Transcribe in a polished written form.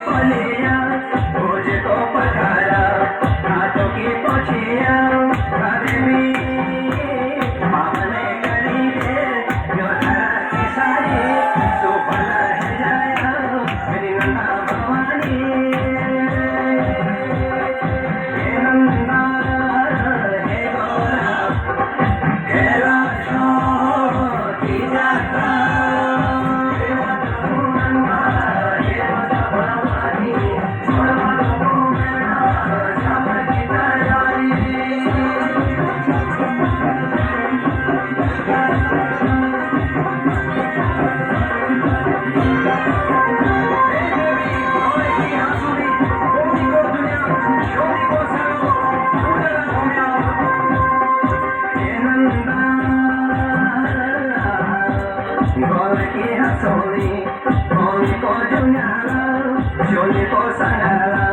बोलिया मुझको पधारा हाथों की पोछिया घर में मामले करी दे यो धरा की सारी सुफल है जाया मेरी नंदा भवानी हे नंदा हे गौरा हे राशो की जाता Soli, ko dunyala, soli ko sanala.